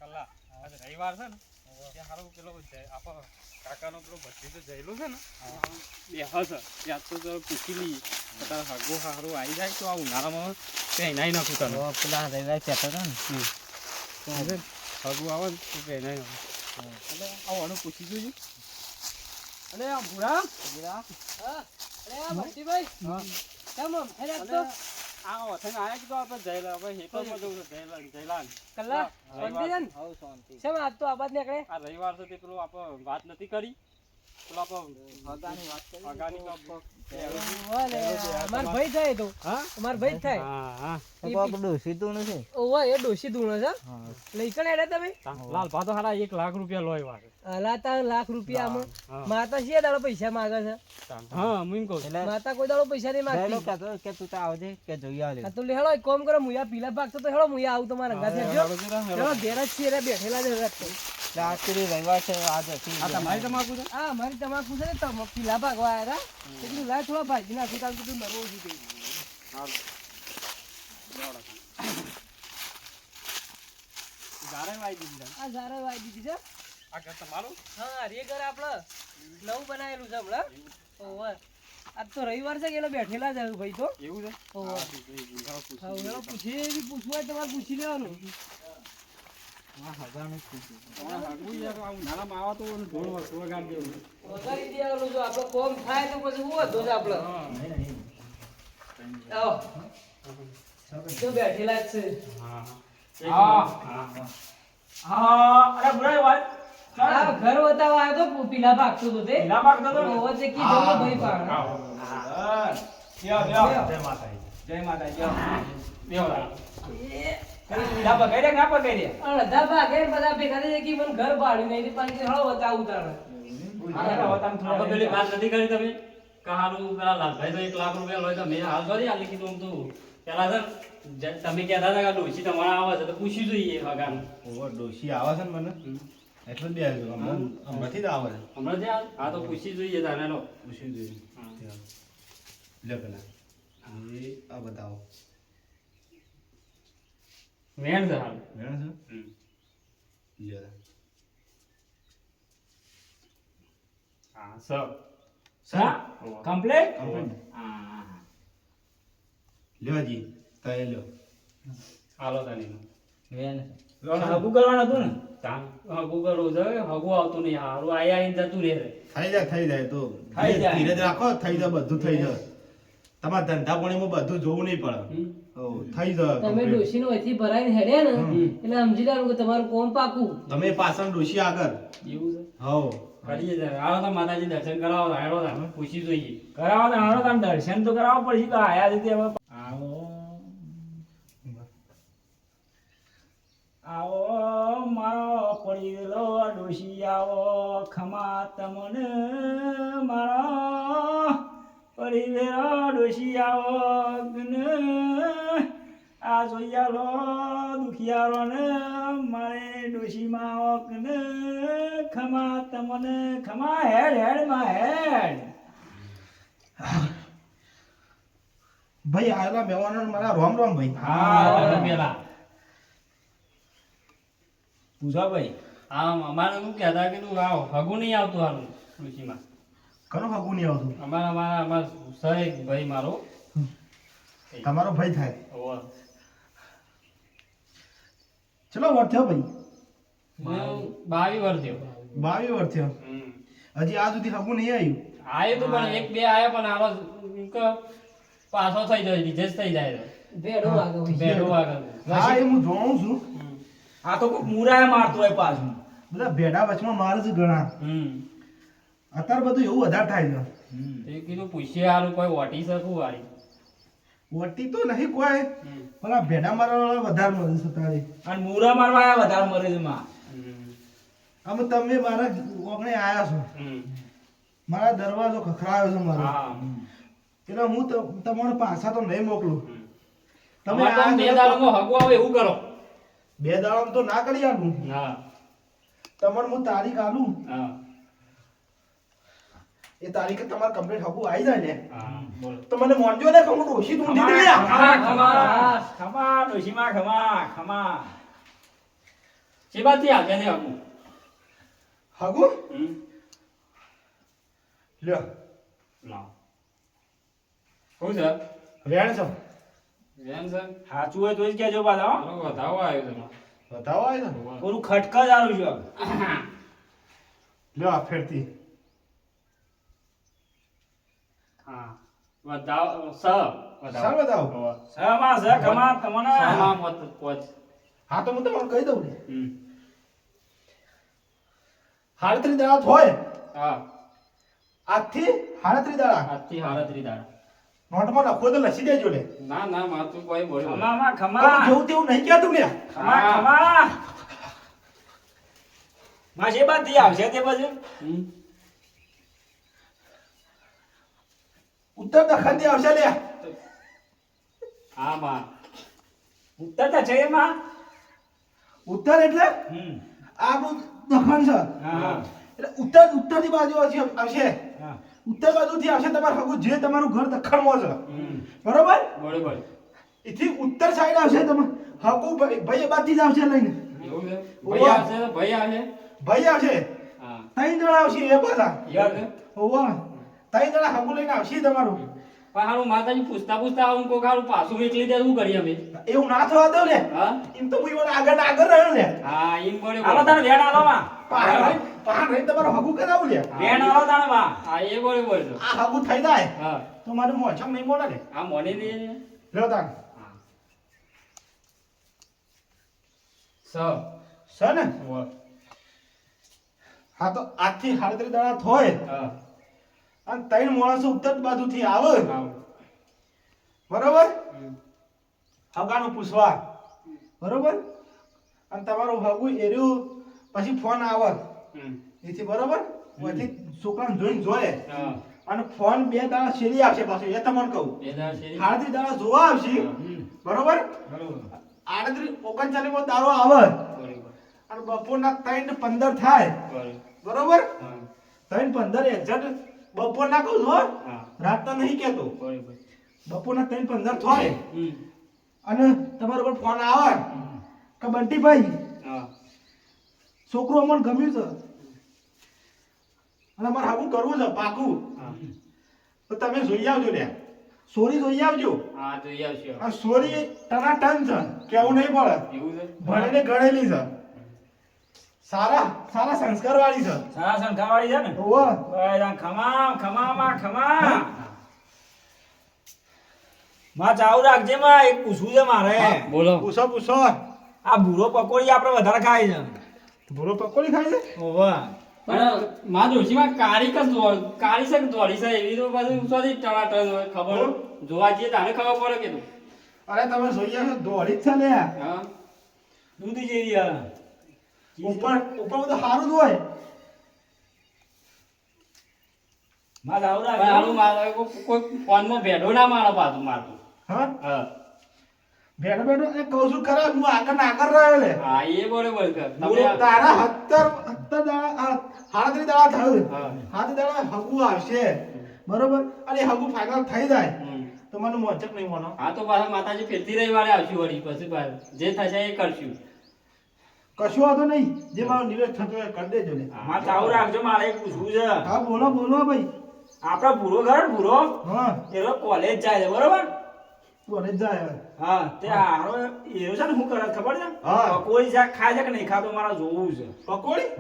કલા આજે રવિવાર છે ને ત્યાં હારું પેલો આપણો કાકાનો પેલો ભત્રીજો જયેલો છે ને બે હસ ત્યાં તો પૂછી લઈએ તારા હગો હારું આવી જાય તો આ ઉનાળામાં પહેનાઈ નાખું તને પેલા રવિવાર કહેતો હતો ને હગું આવે ને તો પહેનાઈ નાખું એટલે આવવાનું પૂછી જોજો અરે આ ભૂરા અરે આ ભટ્ટીભાઈ કેમ હેરે તો આ વથન આયા કીધું આપણે જયલા ભાઈ હેતરમાં જવું છે જયલા કલ્લા શાંતિ છે ને હવ શાંતિ શેમ આજ તો આબાદ નીકળે આ રવિવાર છે તે પેલું આપણે વાત નથી કરી પેલો આપણે હગાની વાત કરી હગાની માર ભાઈ થાય તો હા માર ભાઈ થાય હા હા બાપ ડોસી તું નથી ઓવા એ ડોશી ધૂણો છે લઈ કણ એડા તમે લાલ ભા તો હારા 1 લાખ રૂપિયા લોય વાગે અલા તા લાખ રૂપિયામાં માતા છે દાડો પૈસા માંગે છે હા હું કહું માતા કોઈ દાડો પૈસા નહીં માંગતી કહેતો કે તું તો આવજે કે જોઈ આવલે આ તો લે હેળો એક કામ કરો મુયા પીલા ભાગતો તો હેળો મુયા આવું તમારા અંગાથે જો હેળો ઘેર જ છે રે બેઠેલા છે રસ્તે રાત્રિ રવિવાર છે આજ હતી આ તમારી તમાકુ છે આ મારી તમાકુ છે ને તમે પીલા ભાગવા આયા હતા એટલું લાય થોડા ભાજી નાખી તાલ તું નરવો છું તે ગારે વાઈ દીધી આ જારે વાઈ દીધી છે આ ઘર તમારું હા રે ઘર આપણે નવું બનાવેલું છે હમણાં ઓહો આજ તો રવિવાર છે કે એટલે બેઠેલા જ આવ્યું ભાઈ તો એવું છે ઓહો હા હેળો પૂછીએ કે પૂછવું હોય તમારે પૂછી લેવાનું હા હગાનું પૂછ્યું હગું યાર આ ઉનાળામાં આવા તો ઢોળ વગાડ દેવું વગાડી દેવાનું જો આપણો કોમ થાય તો પછી હું હતો જ આપણે આવો તો બેઠેલા જ છે અરે બુરાઈ વાત આ ઘર બતાવવા આવ્યો તો પીલા ભાગતો તો તે પીલા ભાગતો તો ઓહો તે કીધું તો ભાઈ પાડ જય માતાજી પીલા પગાડે ના પગાડે અડધા ભાગે બધા ભેગા થઈ કે મને ઘર ભાડ્યું નહીં પાછી હળો બતાવું તાણે આપણે પેલી વાત નથી કરી તમે કહાનું પેલા લાલભાઈ તો 1 લાખ રૂપિયા લોય તો મેં હાલ કરી આલી કીધું આમ તો પેલા સર તમે કહેતા હતા કે ડોશી તમારા આવે છે તો પૂછી જોઈએ હગાનું ઓવર ડોશી આવે છે ને મને એટલે જ બે આવ્યો હમણાંથી જ આવે છે હમણાં જ્યાં હા તો પૂછી જોઈએ તારે લો પૂછી જોઈએ લે પેલા એ આ બતાવો વેણ છે હાલ મેણ છે લે હા સર કમ્પ્લીટ કમ્પ્લીટ લેવાજી તાય લ્યો હાલો તને વેન હગું કરવાનું હતું ને હગું કરવું છે હગું આવતું નહીં હારું આઈને જતું રહે થઈ જાય તો થઈ જાય. ધીરજ રાખો થઈ જાય બધું થઈ જાય તમારા ધંધા પાણીમાં બધું જોવું નહીં પડે હો થઈ જાય તમે complete. ડોશીનો અહીંથી ભરાઈને હેડ્યા ને એટલે સમજી લેવાનું કે તમારું કોમ પાકું તમે પાછળ ડોશી આગળ એવું છે હો કરીએ ત્યારે હાલો તો માતાજી દર્શન કરાવો હાલો તમે પૂછી જોઈએ કરાવો ને હાલો તમે દર્શન તો કરાવો પડશે તો આયા રીતે હવે આવો આવો મારો પડેલો ડોશી આવો ખમા તમને મારો પડેલો ડોશી આવો ને આ જોયાલો દુખિયારો ને મારે ડોશીમાં આવો ને ખમા તમને ખમા હેડ હેડ માં હેડ ભાઈ આયેલા મહેમાનો મારા રોમ રોમ ભાઈ હા પેલા પૂછો ભાઈ આમ અમારે શું કહેતા કે તું આવ હગું નહીં આવતું હારું ઋષિમાં ઘણું ફગું નહીં આવતું અમારા સહેજ ભાઈ મારો તમારો ભાઈ થાય ઓવા. ચલો વર થયો ભાઈ હું 22 વર્ષ થયો 22 વર્ષ થયો હજી આ સુધી ફગું નહીં આવ્યું આયો તો પણ 1 2 આયો પણ આવો પાછો થઈ જાય રિજેક્ટ થઈ જાય ભેડું આગળ બેડો આગળ હા એ હું જોઉં છું આ તો કોઈ મુરાય મારતો હોય પાછું બધા ભેડા વચમાં મારે છે ઘણા અત્યારે બધું એવું વધારે થાય છે એ કીધું પૂછીએ હારું કોઈ ઓટી શકું વાળી વટી તો નહીં કોઈ પણ આ ભેડા મારવા વધારે મળે છે તારે અને મુરા મારવા આયા વધારે મરે છે માં આમ તમે મારા ઓગણે આયા છો મારા દરવાજો ખખડાયો છે મારો હા એટલે હું તમારા પાછા તો નહીં મોકલું તમે અમારે તો આ બે દાડામાં હગું આવે એવું કરો બે દાડામાં તો ના કરી આલું હા તમારે હું તારીખ આલું હા એ તારીખે તમારે કમ્પ્લીટ હકું આવી જાય ને હા બોલો તો મને મોનજો ને કે હું ડોશી ઢૂંઢી દઈ લ્યા. ખમા ખમા ડોશીમાં ખમા ખમા શેબાથી આવશે ને હગું? હગું હમ. લ્યો લાવ. શું છે? વેણ છો એમ છે? સાચું હોય તો જ કહેજો પાછા હો. મારો વધાવો આવ્યો છે. બતાવો આય ને પૂરું ખટક જ આલું છું લ્યો આ ફેરતી હા. વધાવો સ. સાલ બતાવો હોવે. સમાં છે કમા તમને સામા પોચ. હા તો હું તમને કહી દઉં ને હમ. 38 દાડા હોય હા. આજથી 38 દાડા આજથી 37 દાડા. નોટમાં લખો તો લસી દેજો લે ના ના માતું કોઈ બોલ્યો નહીં. ખમામાં પણ ખમા જેવું તેવું નહીં કહેતું લે ખમા હા. ખમા માં જે બાદ થી આવશે તે બાજુ હમ. ઉત્તર દખન થી આવશે લે હા માં. ઉત્તર તો છે એમાં ઉત્તર એટલે આ આપણું દખન છે હા એટલે ઉત્તર ની બાજુ આવશે હા ઉત્તર બાજુથી આવશે તમારું હગું જે તમારું ઘર દખણમાં છે હમ. બરોબર બરોબર. એથી ઉત્તર સાઈડ આવશે તમે હગું ભાઈ બાજુથી જ આવશે લઈને એવું છે? ભાઈ આવશે તો ભાઈ આવશે. ભાઈ આવશે હા. 3 જણા આવશે એ પાછા યાદ છે? હોવા 3 જણા હગું લઈને આવશે તમારું પણ હારું માતાજી પૂછતા પૂછતા આવું કોક હારું પાછું વેચલી દે શું કરીએ અમે? એવું ના થવા દો લે હા. એમ તો હું ઈવન આગળ ને આગળ રહ્યો લે હા એમ બરોબર. આલો તાણ વેણ આલો માં પહાડ રહીને તમારું હગું કરાવું લે વેણ આલો તાણ માં હા એ બરોબર છે. આ હગું થઈ જાય હા. તો મારું મોચમ નહીં મોડા લે આ મોને દે ને. લ્યો તાન હા. સ. છે ને હોવે. હા તો આજથી 38 દાડા થોય હા. અને 3 માણસો ઉત્તર બાજુથી આવે આવો. બરોબર હમ. હગાનું પૂછવા બરોબર અને તમારું હગું એર્યું પછી ફોન આવે હમ. એથી બરોબર પછી છોકરાને જોઈને જોયે હા. અને ફોન 2 દાડા શેરી આવશે પાછું એ તમને કહું બે દાડા શેરી. 38 દાડા જોવા આવશે બરોબર બરોબર. 38 39 માં દાડો આવે બરોબર. અને બપોરના 3:15 થાય બરોબર. બરોબર હા. 3:15 એક્ઝેક્ટ બપોરના કહું છું હો. હા. રાતના નહીં કહેતો બરોબર. બપોરના 3:15 થાય હમ. અને તમારો પર ફોન આવે કે બંટીભાઈ હા. છોકરું અમને ગમ્યું છે અને અમારે હાવું કરવું છે પાકું હા. તો તમે જોઈ આવજો લે સોરી જોઈ આવજો હા જોઈ આવશે. આ સોરી ટના ટન છે કેવું નહીં પડે એવું છે? ભણીને ગણેલી છે સારા સારા સંસ્કાર વાળી છે સારા સંખાવાળી છે ને ઓહો ભાઈ તાણ ખમા ખમા માં ખમા માં ચાવ રાખજે માં એક પૂછવું છે મારે બોલો. પૂછો પૂછો આ ભૂરો પકોડી આપણે વધારે ખાય છે ભૂરો પકોડી ખાય છે ઓવા પણ માં ડોશીમાં કાળી કે કાળી છે કે ધોળી છે એવી તો પાછું ઉસાથી ટણાટણ હોય ખબર જોવા જઈએ તારે ખબર પડે કે તું. અરે તમે જોઈ આવજો દોડી જ છે લે હા. દૂધ જેવી આ ઉપર ઉપર બધું સારું જ હોય માં ચાવ પણ રાખજે હારું મારે કોઈ ફોનમાં ભેડો ના મારે પાછું મારતું. હા હા. બેઠો બેઠો એ કહું છું ખરા હું આગળ ને આગળ રહ્યો લે હા એ બરોબર છે. તમે બોલો, તારા 70 દાડા 38 દાડા થયું હા. 7 દાડા હગું આવશે બરોબર અને હગું ફાઇનલ થઈ જાય હમ. તો મને મોચક નહીં મોનો હા તો પાછા માતાજી ફેરતી રવિવારે આવશું વળી પછી પાછું જે થશે એ કરશું. કશું વાંધો નહીં જે મારો નિવેશ થતો હોય એ કરી દેજો લે માં ચાવ રાખજો મારે એક પૂછવું છે હા બોલો બોલો ભાઈ આપણા ભૂરો ઘર ને ભૂરો હા એનો કોલેજ જાય છે બરોબર કોલેજ જાય હવે. હા તે હારો એનો છે ને શું કરે ખબર છે હા. કોઈ જા ખાય છે કે નહીં ખાતો મારે જોવું છે પકોડી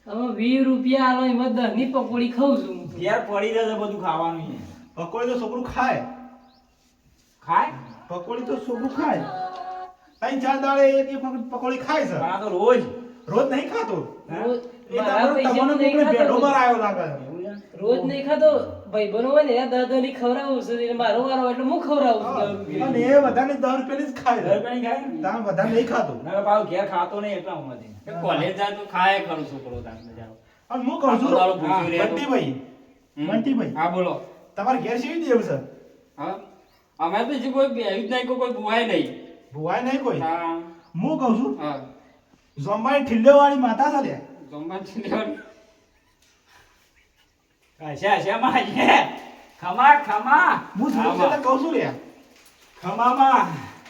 હવે 20 રૂપિયા આલો એમાં 10 ની પકોડી ખાઉં છું હું. ઘેર પડી જશે બધું ખાવાનું ઈ. પકોડી તો છોકરું ખાય ખાય પકોડી તો છોકરું ખાય 3-4 દાડે એક એક વખત પકોડી ખાય છે પણ આ તો રોજ રોજ નહીં ખાતો રોજ એ મારા તમને પૈસાનું નહીં કોકને ભેડો ખાતો. મારાયો લાગે એવું છે? રોજ નહીં ખાતો ભાઈબંધો હોય ને એના 10 ની ખવડાવું છું એટલે મારો વારો એટલે હું ખવડાવું છું 10 અને રૂપિયા. એ બધાને 10 રૂપિયાની જ ખાય ઘર છે કઈ ખાય ને? તાર બધા નહીં ખાતો ના કે પાછું ઘેર ખાતો નહીં એટલા ઉંમરથી. એ કોલેજ જાય તો ખાય ખરું છોકરો તાર મજા આવે. અને હું કહું છું તારો ભૂખ્યો રહે તો. બંટીભાઈ હમ. બંટીભાઈ હા બોલો. તમારે ઘેર શેવી દેવું છે હા અમે તો હજી કોઈ બેહ્યું જ નહીં કોઈ બુવાય નહીં. ભુવાય નહીં કોઈ હા. હું કહું છું હા. ઝોમ્બાઈ ઠિલ્લેવાળી માતા છે લે જમવા જ લેવાનું. હશે હશે માં હશે. ખમા ખમા હું હા, જોઉં છું એટલે કહું છું લે ખમામાં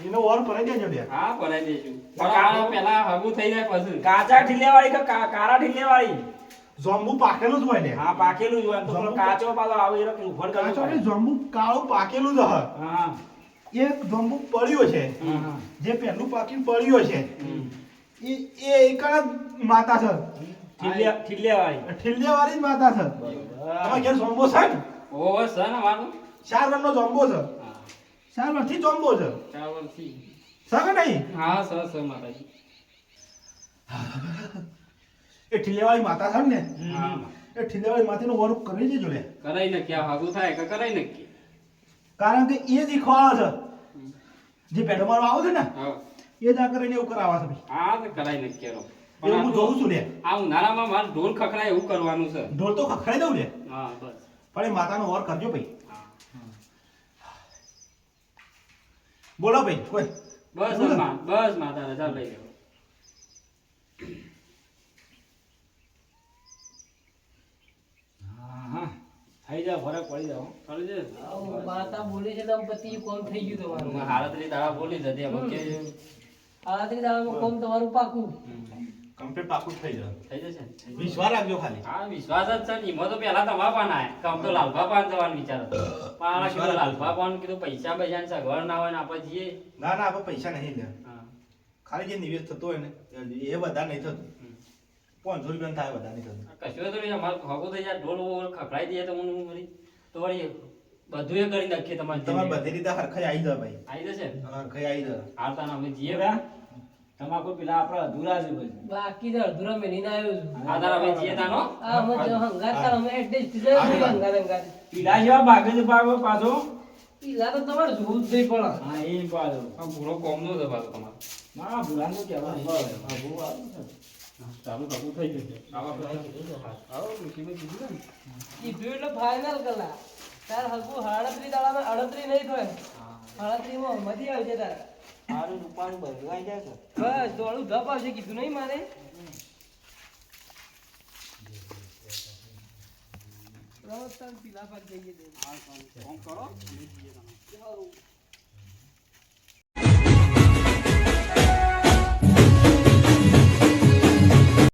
એનો ઓર ભરાઈ દેજો લે હા ભરાઈ દેશું પણ આ પેલા હગું થઈ જાય પછી કાચા ઠીલિયાવાળી કે કારા ઠીલિયાવાળી? જોંબુ પાકેલું જ હોય ને હા, પાકેલું જ હોય. તો પેલો કાચો પાછો આવે એ રકમ ઉભર કરવો કાચો પડે. ને જોંબુ કાળું પાકેલું જ હોય હા, એક જોંબુ પડ્યો છે હા. જે પહેલું પાકીને પડ્યો છે એ એકલા જ માતા છે ઠીલિયાવાળી. ઠીલિયાવાળી જ માતા છે તમારે ઘેર જોંબો છે ને ઓહો સર અમારું 4 વર્ષનો જોંબો છે હા 4 વર્ષથી જોંબો છે 4 વર્ષથી છે કે નહીં હા સર માતાજી એ ઠીલિયાવાળી માતા છે ને હા એ ઠીલિયાવાળી માતાનું વરું કરી દેજો લે કરાઈ નક્કી આ હગું થાય કે કરાઈ નક્કી કારણ કે એ જ ઈખવાળો છે જે પેડો મારવા આવે છે ને હા એ જ આ કરીને એવું કરાવે છે ભાઈ હા તો કરાઈ નક્કી રો એવું હું જોઉં છું લે આ ઉનાળામાં મારે ઢોલ ખખડાય એવું કરવાનું છે ઢોલ તો ખખડાઈ દઉં લે હા બસ પણ એ માતાનો વર કરજો ભાઈ હા બોલો ભાઈ કોઈ બસ એવું છે? બસ માતા રજા લઈ લેવો હા, થઈ જાય, ફરક પડી જાવ. કરી દે આવું માતા બોલે છે દંપતિ કોમ થઈ ગયું તમારું હાલતની દાડા બોલી જતી એમાં કે આથી દાડામાં કોમ તમારું પાકું કમ્પ્લીટ પાકું થઈ જાય થઈ જશે ને? વિશ્વાસ રાખજો ખાલી હા વિશ્વાસ જ છે ને એમાં તો પહેલા તમારા પાન આયા કે આમ તો લાલભા પાન જવાનું વિચાર હતો પણ આ કીધું લાલભા પાન કીધું પૈસા બૈસા સગવડ ના હોય ને આપણે જઈએ ના ના આપણે પૈસા નહીં લે હા ખાલી જે નિવેશ થતો હોય ને એ બધા નહીં થતું 500 રૂપિયા થાય બધા નહીં થતું કશું તો નહીં અમારે ભગો થઈ જાય ઢોલ વોલ ખખડાઈ દઈએ તો હું વળી તો વળી બધું એ કરી નાખીએ તમારે તમારે બધી રીતે હરખાઈ આવી જાય ભાઈ આવી જશે ને હરખાઈ આવી જાય હાલતા ને અમે જઈએ જીવડા, તમાકુ પેલા આપણા અધૂરા છે બધું. બાકી તો અડધુરા મેલીને આવ્યો છું આ તારા અમે જઈએ તાનો આ અમે જો હંગાત તાર અમે એડજસ્ટ થઈ જાય હંગાત પીલા જેવા ભાગે છે પાછો. પીલા તો તમારે જોવું જ નહીં પડે હા, એ પાછો. આ પૂરો કોમનો છે પાછો તમારો ના, ભૂલાનું કહેવાય. હા, બહુ સારું છે. ચાલુ ભગું થઈ જશે આવો મુસીબત કીધું ને કીધું એટલે ફાઇનલ કલા તાર હગું 38 દાડામાં 38 નહીં થાય 38 માં મધી આવશે તારે સારું રૂપાનું બધું જાય છે. બસ દોડું ધપ આવશે કીધું નહીં મારે પીલા પર જઈએ ફોન કરો અમે જઈએ તમે જાઓ.